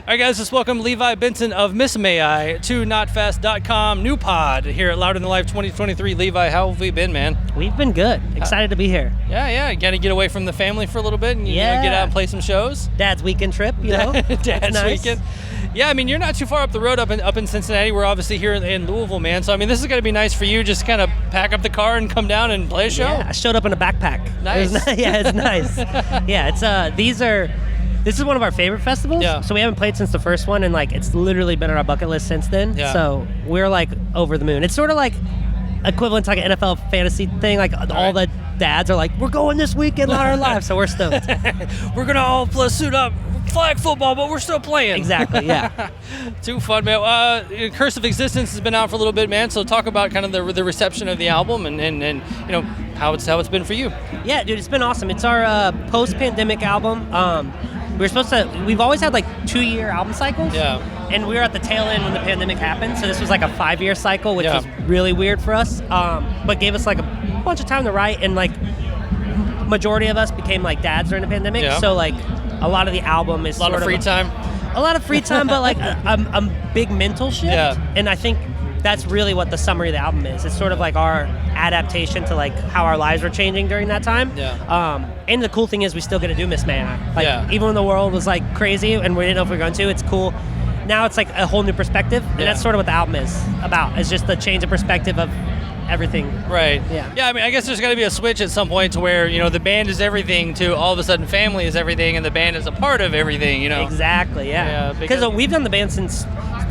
All right, guys, let's welcome Levi Benton of Miss May I to NotFast.com new pod here at Louder Than Life 2023. Levi, how have we been, man? We've been good. Excited to be here. Yeah. Got to get away from the family for a little bit and get out and play some shows. Dad's weekend trip, you know. Dad's nice. weekend. Yeah, I mean, you're not too far up the road up in Cincinnati. We're obviously here in Louisville, man. So, I mean, this is going to be nice for you. Just kind of pack up the car and come down and play a show. Yeah, I showed up in a backpack. Nice. It's nice. Yeah, this is one of our favorite festivals. Yeah. So we haven't played since the first one, and like it's literally been on our bucket list since then. Yeah. So we're like over the moon. It's sort of like equivalent to like an NFL fantasy thing. Like all the dads are like, we're going this weekend on our lives, so we're stoked. We're gonna all suit up, flag football, but we're still playing. Exactly. Yeah. Too fun, man. Curse of Existence has been out for a little bit, man. So talk about kind of the reception of the album and you know how it's been for you. Yeah, dude, it's been awesome. It's our post-pandemic album. We've always had like 2-year album cycles. Yeah. And we were at the tail end when the pandemic happened, so this was like a 5-year cycle, which was really weird for us, but gave us like a bunch of time to write, and like majority of us became like dads during the pandemic, so like a lot of the album is a lot of free time, but like a big mental shift, and I think that's really what the summary of the album is. It's sort of like our adaptation to like how our lives were changing during that time. And the cool thing is we still get to do Miss May I. Like even when the world was like crazy and we didn't know if we were going to, it's cool. Now it's like a whole new perspective, and that's sort of what the album is about. It's just the change of perspective of everything. Right. Yeah. I mean, I guess there's got to be a switch at some point to where, you know, the band is everything to all of a sudden family is everything and the band is a part of everything, you know. Exactly, yeah. Because we've done the band since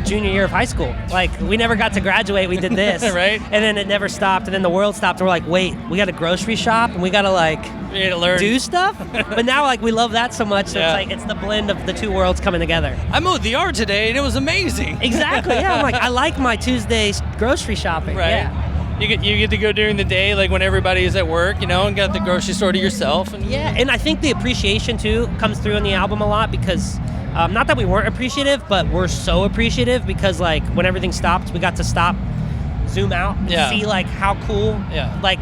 junior year of high school. Like, we never got to graduate, we did this. Right. And then it never stopped, and then the world stopped, and we're like, wait, we got a grocery shop, and we got to, like, learn. do stuff? But now, like, we love that so much, so it's like, it's the blend of the two worlds coming together. I mowed the yard today, and it was amazing. Exactly, yeah. I'm like, I like my Tuesday grocery shopping. Right. Yeah. You get to go during the day, like when everybody is at work, you know, and got the grocery store to yourself. And I think the appreciation, too, comes through in the album a lot because... not that we weren't appreciative, but we're so appreciative because, like, when everything stopped, we got to stop, zoom out, and see, like, how cool, like,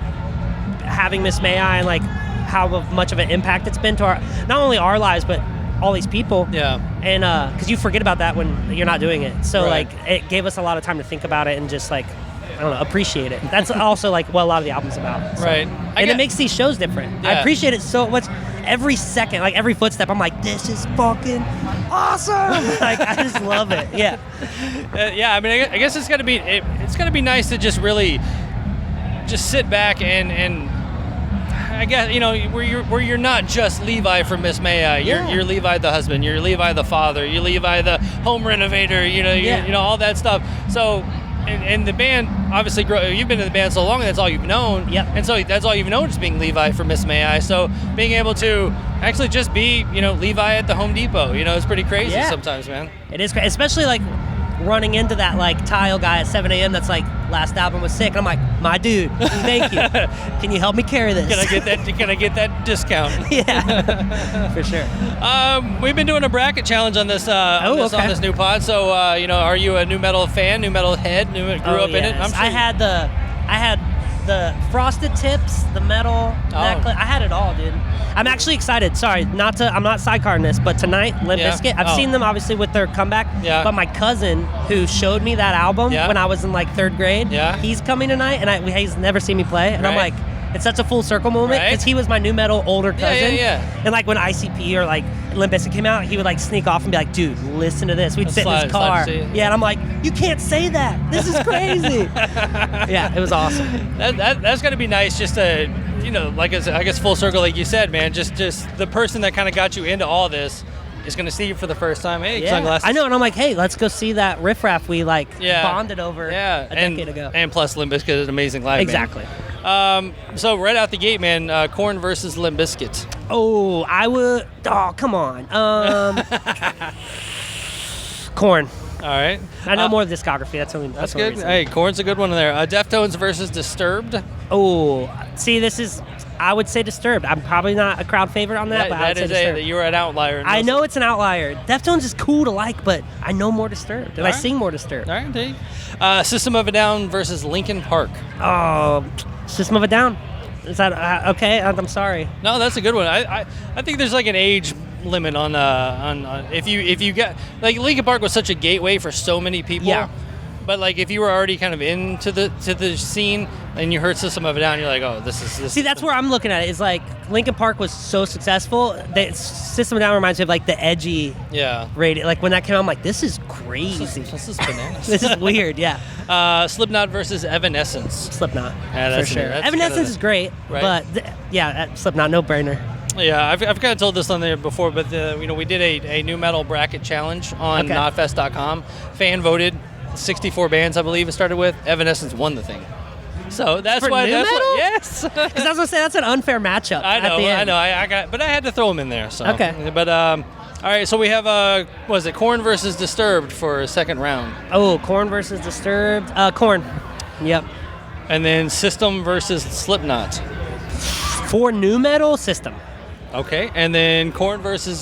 having Miss May I and, like, how much of an impact it's been to our, not only our lives, but all these people. Yeah. And, because you forget about that when you're not doing it. So, like, it gave us a lot of time to think about it and just, like, I don't know, appreciate it. That's also, like, what a lot of the album's about. So. Right. And it makes these shows different. I appreciate it so much. Every second, like every footstep, I'm like, this is fucking awesome. Like, I just love it. Yeah. I mean, I guess it's gotta be nice to just really just sit back and I guess, you know, where you're not just Levi from Miss May I. You're Levi the husband. You're Levi the father. You're Levi the home renovator. You know, you know all that stuff. So. And the band, obviously, you've been in the band so long, and that's all you've known. Yep. And so that's all you've known is being Levi for Miss May I. So being able to actually just be, you know, Levi at the Home Depot, you know, it's pretty crazy sometimes, man. It is crazy, especially like running into that like tile guy at 7 a.m. that's like, last album was sick. And I'm like, my dude, thank you. Can you help me carry this? Can I get that discount? Yeah, for sure. We've been doing a bracket challenge on this on this new pod. So you know, are you a new metal fan, new metal head, grew up in it? I'm sure. I had the frosted tips, the metal necklace. I had it all, dude. I'm actually excited. Sorry, I'm not sidecarding this, but tonight, Limp Bizkit, I've seen them obviously with their comeback, but my cousin who showed me that album when I was in like 3rd grade, he's coming tonight, and he's never seen me play, and I'm like, it's such a full circle moment because he was my new metal older cousin. And like when ICP or like Limp Bizkit came out, he would like sneak off and be like, dude, listen to this. We'd sit in his car. And I'm like, you can't say that. This is crazy. It was awesome. That's got to be nice just to, you know, like I guess full circle, like you said, man, just the person that kind of got you into all this is going to see you for the first time. Hey, sunglasses. I know, and I'm like, hey, let's go see that Riff Raff we like bonded over a decade ago. And plus Limp Bizkit is an amazing live. Exactly. So right out the gate, man, Korn versus Limp Bizkit. Oh, I would. Oh, come on. Korn. All right. I know more of the discography. That's good. Hey, Korn's a good one in there. Deftones versus Disturbed. Oh, see, this is. I would say Disturbed. I'm probably not a crowd favorite on that, but I would say Disturbed. You were an outlier. I know it's an outlier. Deftones is cool to like, but I know more Disturbed, and I sing more Disturbed. All right, System of a Down versus Linkin Park. Oh, System of a Down. Is that okay? I'm sorry. No, that's a good one. I think there's like an age limit on if you get like Linkin Park was such a gateway for so many people. Yeah. But like if you were already kind of into the scene and you heard System of a Down, you're like, oh, this is. See, that's where I'm looking at it. Is like Linkin Park was so successful that System of a Down reminds me of like the edgy. Yeah. Radio. Like when that came out, I'm like, this is crazy. This is bananas. This is weird. Yeah. Slipknot versus Evanescence. Slipknot. Yeah, for sure. Evanescence is great, right? But Slipknot, no brainer. Yeah, I've kind of told this on there before, but we did a new metal bracket challenge on Knotfest.com. Fan voted. 64 bands, I believe it started with. Evanescence won the thing. So that's For why. new That's metal? what, yes. Because I was gonna say that's an unfair matchup. I know. At the end. But I had to throw them in there. So. Okay. But all right. So we have was it Korn versus Disturbed for a second round? Oh, Korn versus Disturbed. Korn. Yep. And then System versus Slipknot. For new metal, System. Okay. And then Korn versus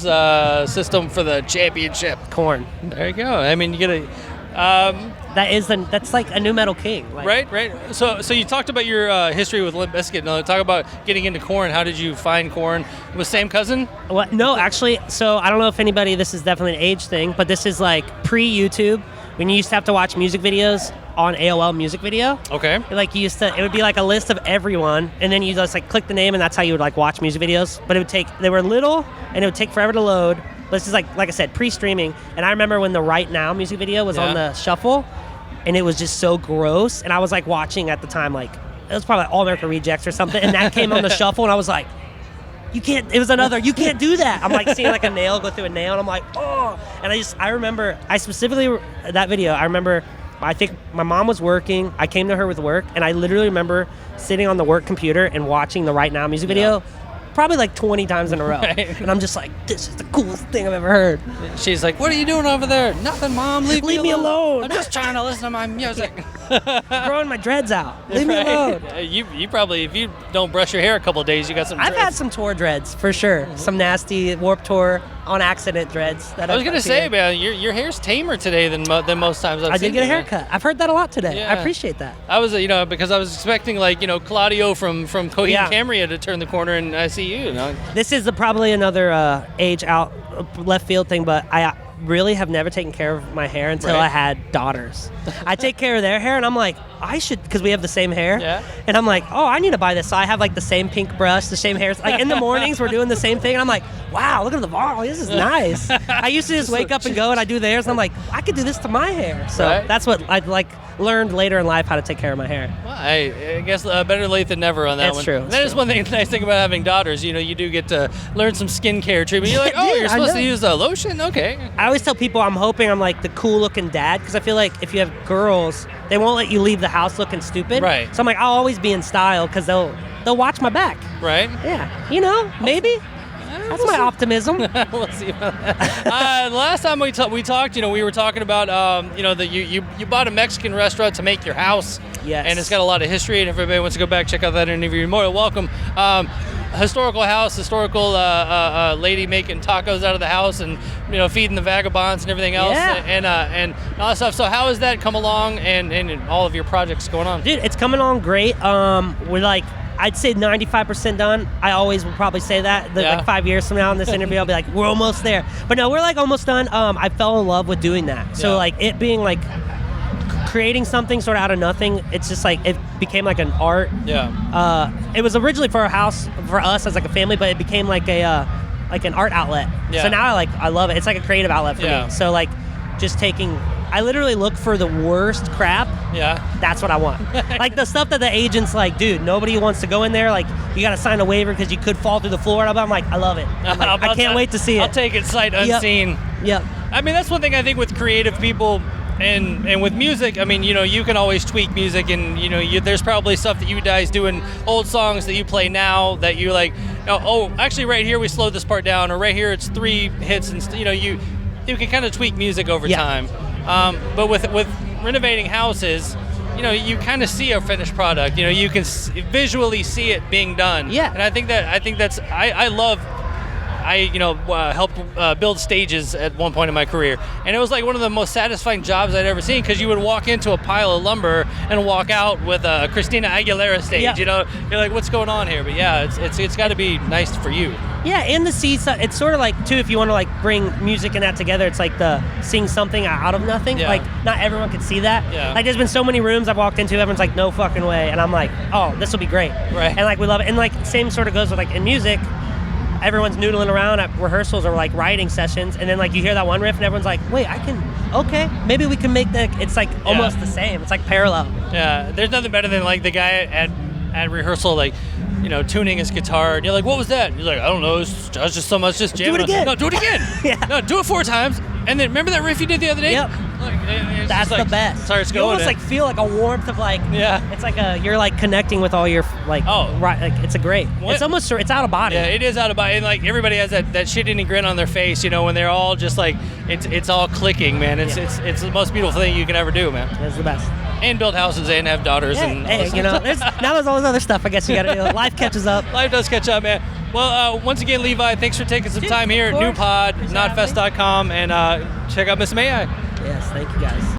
System for the championship. Korn. There you go. I mean, you get a. That's like a new metal king. Like, Right. So you talked about your history with Limp Bizkit. Now talk about getting into Korn. How did you find Korn? Was Sam Cousin? What? No, actually. So I don't know if anybody. This is definitely an age thing, but this is like pre-YouTube when you used to have to watch music videos on AOL Music Video. Okay. Like you used to, it would be like a list of everyone, and then you just like click the name, and that's how you would like watch music videos. But it would take. They were little, and it would take forever to load. This is like I said, pre-streaming, and I remember when the Right Now music video was on the shuffle, and it was just so gross, and I was like watching at the time, like it was probably like All American Rejects or something, and that came on the shuffle, and I was like, you can't do that. I'm like seeing like a nail go through a nail, and I'm like, oh, and I remember, that video, I remember, I think my mom was working, I came to her with work, and I literally remember sitting on the work computer and watching the Right Now music video, probably like 20 times in a row. Right. And I'm just like, this is the coolest thing I've ever heard. She's like, what are you doing over there? Nothing, Mom. Leave me alone. I'm just trying to listen to my music. Growing my dreads out. Leave me alone. You probably, if you don't brush your hair a couple of days, you got some dreads. I've had some tour dreads, for sure. Mm-hmm. Some nasty Warped Tour on accident dreads. I was going to say, man, your hair's tamer today than most times I've seen. I did get a haircut. I've heard that a lot today. Yeah. I appreciate that. I was, because I was expecting Claudio from Coheed Cambria to turn the corner, and I see you. This is probably another age out left field thing, but I really have never taken care of my hair until I had daughters. I take care of their hair, and I'm like, I should, because we have the same hair. Yeah. And I'm like, oh, I need to buy this. So I have like the same pink brush, the same hair. Like in the mornings, we're doing the same thing, and I'm like, wow, look at the volume. This is nice. I used to just wake up and go, and I do theirs, and I'm like, I could do this to my hair. So that's what I learned later in life, how to take care of my hair. Well, I guess better late than never on that one. That's true. That is one nice thing about having daughters. You do get to learn some skincare treatment. You're like, oh, you're supposed to use a lotion? Okay. I always tell people I'm hoping I'm like the cool-looking dad, because I feel like if you have girls, they won't let you leave the house looking stupid. Right. So I'm like, I'll always be in style, because they'll watch my back. Right. Yeah. Maybe. That's my optimism. We'll see about that. Last time we talked, we were talking about, that you bought a Mexican restaurant to make your house. Yes. And it's got a lot of history, and if everybody wants to go back, check out that interview, you're more than welcome. Historical house, lady making tacos out of the house, and feeding the vagabonds and everything else, and all that stuff. So how has that come along, and all of your projects going on? Dude, it's coming along great. We're I'd say 95% done. I always will probably say that. Like 5 years from now in this interview, I'll be like, we're almost there. But no, we're almost done. I fell in love with doing that. So it being creating something sort of out of nothing, it's just it became like an art. Yeah. It was originally for a house, for us as a family, but it became like an art outlet. Yeah. So now I love it. It's like a creative outlet for me. So just taking, I literally look for the worst crap. Yeah. That's what I want. The stuff that the agent's dude, nobody wants to go in there. You got to sign a waiver because you could fall through the floor. I'm like, I love it. I can't wait to see it. I'll take it sight unseen. Yep. I mean, that's one thing I think with creative people and with music. I mean, you can always tweak music, and there's probably stuff that you guys do in old songs that you play now that you actually right here we slowed this part down, or right here it's 3 hits, and you can kind of tweak music over time. But with renovating houses, you kind of see a finished product. You can visually see it being done. Yeah. And I think that's I helped build stages at one point in my career, and it was one of the most satisfying jobs I'd ever seen, because you would walk into a pile of lumber and walk out with a Christina Aguilera stage. You're like, what's going on here? But yeah, it's got to be nice for you. Yeah, and the seeds, it's sort of like, too, if you want to like bring music and that together, it's like the sing something out of nothing. Yeah. Like, not everyone can see that. Yeah. Like, there's been so many rooms I've walked into, everyone's like, no fucking way. And I'm like, oh, this will be great. Right. And like, we love it. And like, same sort of goes with like in music, everyone's noodling around at rehearsals or like writing sessions. And then like, you hear that one riff and everyone's like, wait, okay, maybe we can make it's like almost the same. It's like parallel. Yeah, there's nothing better than like the guy at rehearsal, like, you know, tuning his guitar, and you're like, what was that? He's like, I don't know, it's just so much, just jamming. Do it again. No, do it again. Yeah. No, do it 4 times. And then remember that riff you did the other day? Yep. Like, That's like, the best. Starts You going. almost like feel like a warmth of like, Yeah. it's like you're like connecting with all your like, right, like it's a great, it's almost, it's out of body. Yeah, it is out of body. And like everybody has that shit-eating grin on their face, you know, when they're all just like, it's all clicking, man. It's the most beautiful thing you can ever do, man. It's the best. And build houses and have daughters and all this you know, stuff. there's all this other stuff I guess you gotta do. Life catches up. Life does catch up, man. Well, once again, Levi, thanks for taking some time here at New Pod, notfest.com, and check out Miss May I. Yes, thank you guys.